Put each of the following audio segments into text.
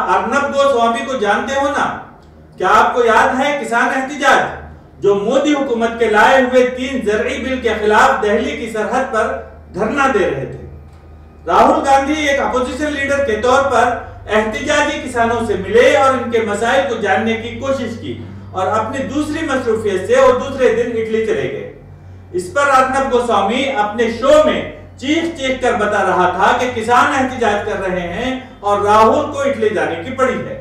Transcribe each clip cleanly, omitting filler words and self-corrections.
अर्नब गोस्वामी को जानते हो ना? क्या आपको याद है किसान एहतिजाज जो मोदी हुकूमत के लाए हुए 3 ज़रई बिल के खिलाफ दिल्ली की सरहद पर धरना दे रहे थे? राहुल गांधी एक अपोजिशन लीडर के तौर पर एहतिजाजी किसानों से मिले और इनके मसाइल को जानने की कोशिश की और अपनी दूसरी मसरूफियत से वो दूसरे दिन इटली चले गए। इस पर अर्नब गोस्वामी अपने शो में चीख कर बता रहा था कि किसान एहतिजाज कर रहे हैं और राहुल को इटली जाने की पड़ी है,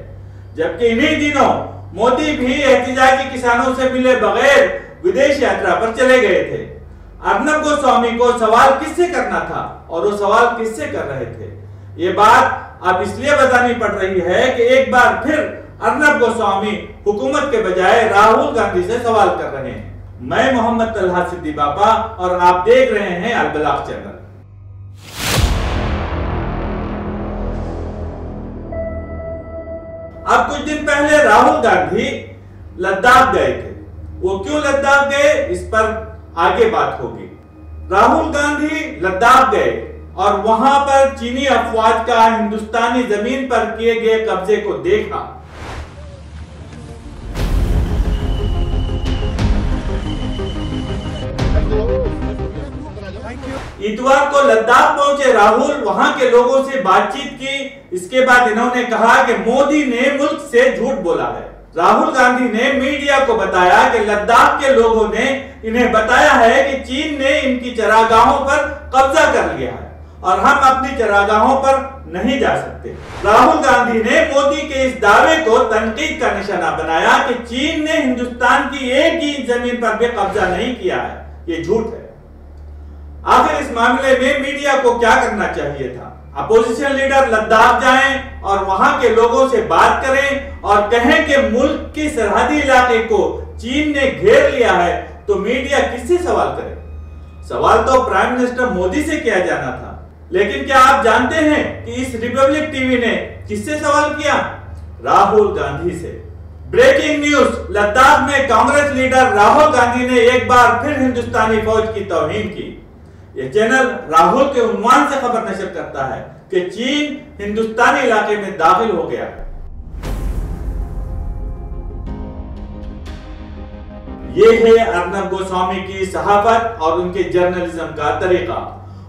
जबकि इन्हीं दिनों मोदी भी एहतिजाजी किसानों से मिले बगैर विदेश यात्रा पर चले गए थे। अर्नब गोस्वामी को सवाल किससे करना था और वो सवाल किससे कर रहे थे? ये बात अब इसलिए बतानी पड़ रही है कि एक बार फिर अर्नब गोस्वामी हुकूमत के बजाय राहुल गांधी से सवाल कर रहे हैं। मैं मोहम्मद तलहा सिद्दी बापा और आप देख रहे हैं अलबलाग चैनल। अब कुछ दिन पहले राहुल गांधी लद्दाख गए थे। वो क्यों लद्दाख गए, इस पर आगे बात होगी। राहुल गांधी लद्दाख गए और वहां पर चीनी अफवाज का हिंदुस्तानी जमीन पर किए गए कब्जे को देखा। इतवार को लद्दाख पहुंचे राहुल, वहां के लोगों से बातचीत की। इसके बाद इन्होंने कहा कि मोदी ने मुल्क से झूठ बोला है। राहुल गांधी ने मीडिया को बताया कि लद्दाख के लोगों ने इन्हें बताया है कि चीन ने इनकी चरागाहों पर कब्जा कर लिया है और हम अपनी चरागाहों पर नहीं जा सकते। राहुल गांधी ने मोदी के इस दावे को तनकीद का निशाना बनाया कि चीन ने हिंदुस्तान की एक ही जमीन पर भी कब्जा नहीं किया है, ये झूठ है। आखिर इस मामले में मीडिया को क्या करना चाहिए था? अपोजिशन लीडर लद्दाख जाएं और वहां के लोगों से बात करें और कहें कि मुल्क के सरहदी इलाके को चीन ने घेर लिया है, तो मीडिया किससे सवाल करे? सवाल तो प्राइम मिनिस्टर मोदी से किया जाना था। लेकिन क्या आप जानते हैं कि इस रिपब्लिक टीवी ने किससे सवाल किया? राहुल गांधी से। ब्रेकिंग न्यूज, लद्दाख में कांग्रेस लीडर राहुल गांधी ने एक बार फिर हिंदुस्तानी फौज की तौहीन की। यह चैनल राहुल के उन्वान से खबर नशर करता है कि चीन हिंदुस्तानी इलाके में दाखिल हो गया है। यह है अर्नब गोस्वामी की सहाफत और उनके जर्नलिज्म का तरीका।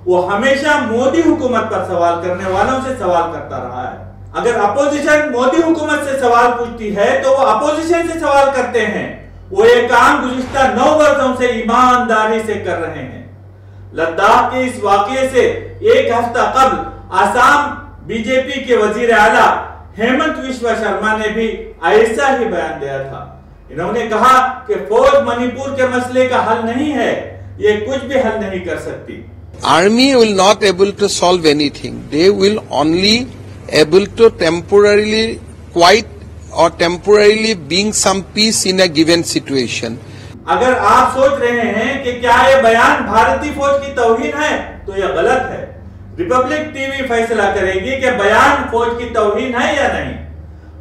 वो हमेशा मोदी हुकूमत पर सवाल करने वालों से सवाल करता रहा है। अगर अपोजिशन मोदी हुकूमत से सवाल पूछती है तो वो अपोजिशन से सवाल करते हैं। वो ये काम गुज़िश्ता 9 वर्षों से ईमानदारी से कर रहे हैं। लद्दाख के इस वाकये से एक हफ्ता कबल आसाम बीजेपी के वजीर आला हेमंत बिस्वा शर्मा ने भी ऐसा ही बयान दिया था। इन्होंने कहा कि फौज मणिपुर के मसले का हल नहीं है, ये कुछ भी हल नहीं कर सकती। Army will not able to solve anything. They will only able to temporarily quiet or temporarily bring some peace in a given situation. अगर आप सोच रहे हैं कि क्या ये बयान भारतीय फौज की तौहीन है, तो यह गलत है। रिपब्लिक टीवी फैसला करेगी कि बयान फौज की तौहीन है या नहीं।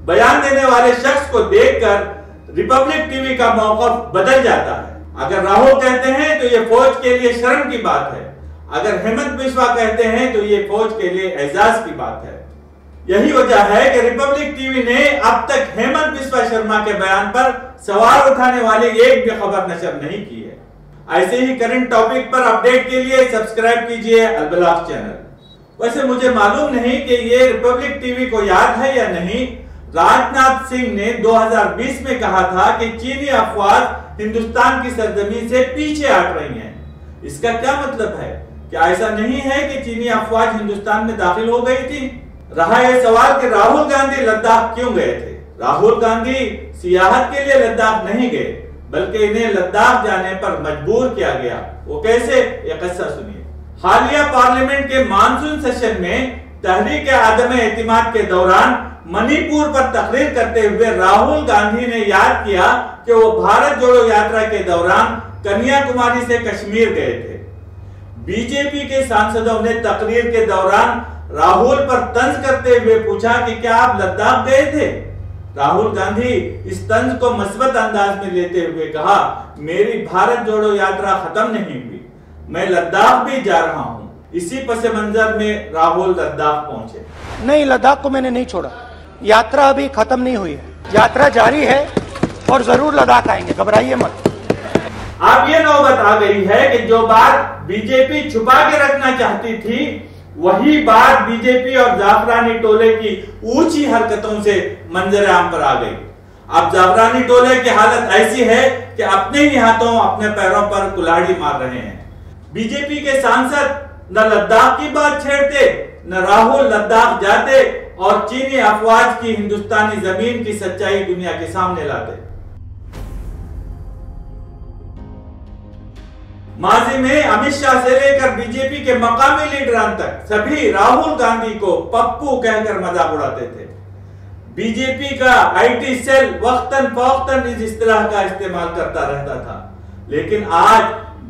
बयान देने वाले शख्स को देखकर रिपब्लिक टीवी का मौक़िफ़ बदल जाता है। अगर राहुल कहते हैं तो ये फौज के लिए शर्म की बात है, अगर हेमंत बिस्वा कहते हैं तो ये फौज के लिए एजाज की बात है। यही वजह है कि रिपब्लिक टीवी ने अब तक हेमंत बिस्वा शर्मा के बयान पर सवाल उठाने वाली एक भी खबर नशर नहीं की है। ऐसे ही करंट टॉपिक पर अपडेट के लिए सब्सक्राइब कीजिए अलबलाग चैनल। वैसे मुझे मालूम नहीं कि ये रिपब्लिक टीवी को याद है या नहीं, राजनाथ सिंह ने 2020 में कहा था कि चीनी अफवाज हिंदुस्तान की सरजमीन से पीछे हट रही हैं। इसका क्या मतलब है? क्या ऐसा नहीं है कि चीनी अफवाज हिंदुस्तान में दाखिल हो गई थी? रहा यह सवाल कि राहुल गांधी लद्दाख क्यों गए थे। राहुल गांधी सियाहत के लिए लद्दाख नहीं गए, बल्कि इन्हें लद्दाख जाने पर मजबूर किया गया। वो कैसे, ये किस्सा सुनिए। हालिया पार्लियामेंट के मानसून सेशन में तहरीक आदम एतिमाद के दौरान मणिपुर पर तकरीर करते हुए राहुल गांधी ने याद किया कि वो भारत जोड़ो यात्रा के दौरान कन्याकुमारी से कश्मीर गए थे। बीजेपी के सांसदों ने तकरीर के दौरान राहुल पर तंज करते हुए पूछा कि क्या आप लद्दाख गए थे? राहुल गांधी इस तंज को मस्बत अंदाज में लेते हुए कहा, मेरी भारत जोड़ो यात्रा खत्म नहीं हुई, मैं लद्दाख भी जा रहा हूं। इसी पस मंजर में राहुल लद्दाख पहुंचे। नहीं, लद्दाख को मैंने नहीं छोड़ा। यात्रा अभी खत्म नहीं हुई है, यात्रा जारी है और जरूर लद्दाख आएंगे, घबराइए मत। अब ये नौबत आ गई है कि जो बात बीजेपी छुपा के रखना चाहती थी, वही बात बीजेपी और जाफरानी टोले की ऊंची हरकतों से मंजर आम पर आ गई। अब जाफरानी टोले की हालत ऐसी है कि अपने ही हाथों अपने पैरों पर कुल्हाड़ी मार रहे हैं। बीजेपी के सांसद न लद्दाख की बात छेड़ते, न राहुल लद्दाख जाते और चीनी अफवाज की हिंदुस्तानी जमीन की सच्चाई दुनिया के सामने लाते। माजी में अमित शाह से लेकर बीजेपी के मकामी लीडरान तक सभी राहुल गांधी को पप्पू कहकर मजाक उड़ाते थे। बीजेपी का आईटी सेल वक्तन फौक्तन इस इस्तिलाह का इस्तेमाल करता रहता था, लेकिन आज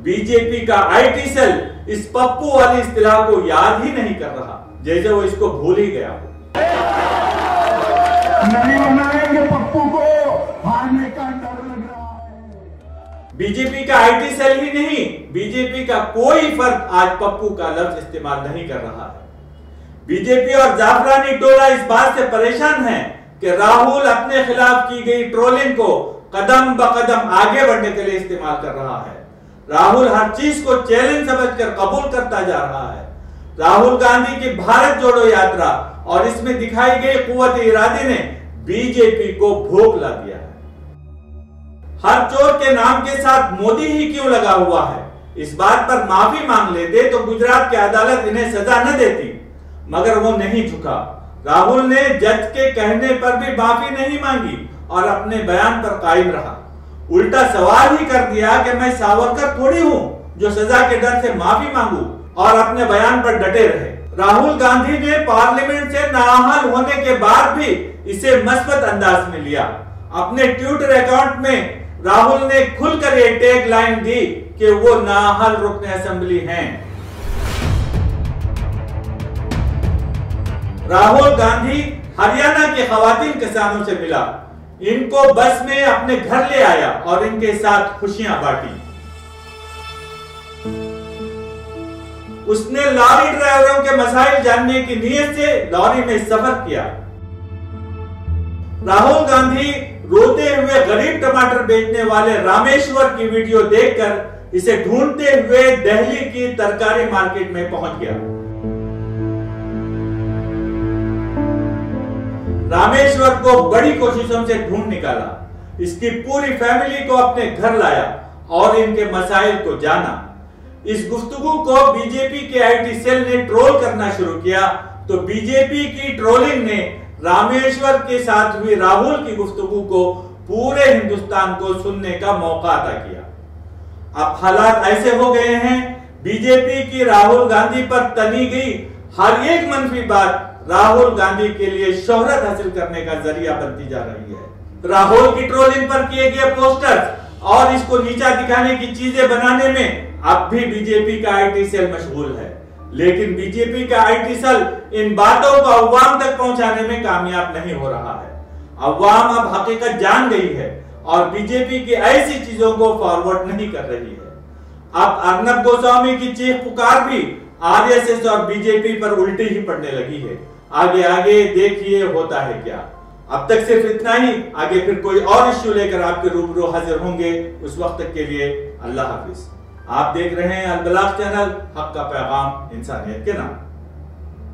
बीजेपी का आईटी सेल इस पप्पू वाली इस्तिलाह को याद ही नहीं कर रहा, जैसे वो इसको भूल ही गया हो। नहीं बनाएंगे पप्पू को, हारने का डर लग रहा है। बीजेपी का आईटी सेल ही नहीं, बीजेपी का कोई फर्द आज पप्पू का लफ्ज इस्तेमाल नहीं कर रहा है। बीजेपी और जाफरानी टोला इस बात से परेशान है कि राहुल अपने खिलाफ की गई ट्रोलिंग को कदम ब कदम आगे बढ़ने के लिए इस्तेमाल कर रहा है। राहुल हर चीज को चैलेंज समझकर कबूल करता जा रहा है। राहुल गांधी की भारत जोड़ो यात्रा और इसमें दिखाई गई कुव्वत इरादे ने बीजेपी को भोग ला दिया है। हर चोर के नाम के साथ मोदी ही क्यों लगा हुआ है, इस बात पर माफी मांग लेते तो गुजरात की अदालत इन्हें सजा न देती, मगर वो नहीं झुका। राहुल ने जज के कहने पर भी माफी नहीं मांगी और अपने बयान पर कायम रहा। उल्टा सवाल ही कर दिया कि मैं सावरकर थोड़ी हूं जो सजा के डर से माफी मांगू, और अपने बयान पर डटे रहे। राहुल गांधी ने पार्लियामेंट से नाअहल होने के बाद भी इसे मस्बत अंदाज में लिया। अपने ट्विटर अकाउंट में राहुल ने खुलकर ये टैग लाइन दी कि वो नाअहल रुकने असेंबली हैं। राहुल गांधी हरियाणा के खवातीन किसानों से मिला, इनको बस में अपने घर ले आया और इनके साथ खुशियां बांटी। उसने लॉरी ड्राइवरों के मसाइल जानने की नीयत से लॉरी में सफर किया। राहुल गांधी रोते हुए गरीब टमाटर बेचने वाले रामेश्वर की वीडियो देखकर इसे ढूंढते हुए दिल्ली की तरकारी मार्केट में पहुंच गया। रामेश्वर को बड़ी कोशिशों से ढूंढ निकाला, इसकी पूरी फैमिली को अपने घर लाया और इनके मसाइल को जाना। इस गुफ्तगू को बीजेपी के आईटी सेल ने ट्रोल करना शुरू किया तो बीजेपी की ट्रोलिंग ने रामेश्वर के साथ हुई राहुल की गुफ्तगू को पूरे हिंदुस्तान को सुनने का मौका अता किया। अब हालात ऐसे हो गए हैं, बीजेपी की राहुल गांधी पर तनी गई हर एक मनफी बात राहुल गांधी के लिए शोहरत हासिल करने का जरिया बनती जा रही है। राहुल की ट्रोलिंग पर किए गए पोस्टर्स और इसको नीचा दिखाने की चीजें बनाने में अब भी बीजेपी का आईटी सेल मशगूल है, लेकिन बीजेपी का आईटी सेल इन बातों को अवाम तक पहुंचाने में कामयाब नहीं हो रहा है। अवाम अब हकीकत जान गई है और बीजेपी की ऐसी चीजों को फॉरवर्ड नहीं कर रही है। अब अर्नब गोस्वामी की चीख पुकार भी आरएसएस और बीजेपी पर उल्टी ही पड़ने लगी है। आगे आगे देखिए होता है क्या। अब तक सिर्फ इतना ही, आगे फिर कोई और इश्यू लेकर आपके रूबरू हाजिर होंगे। उस वक्त तक के लिए अल्लाह हाफिज। आप देख रहे हैं अल बलाग चैनल, हक का पैगाम इंसानियत के नाम।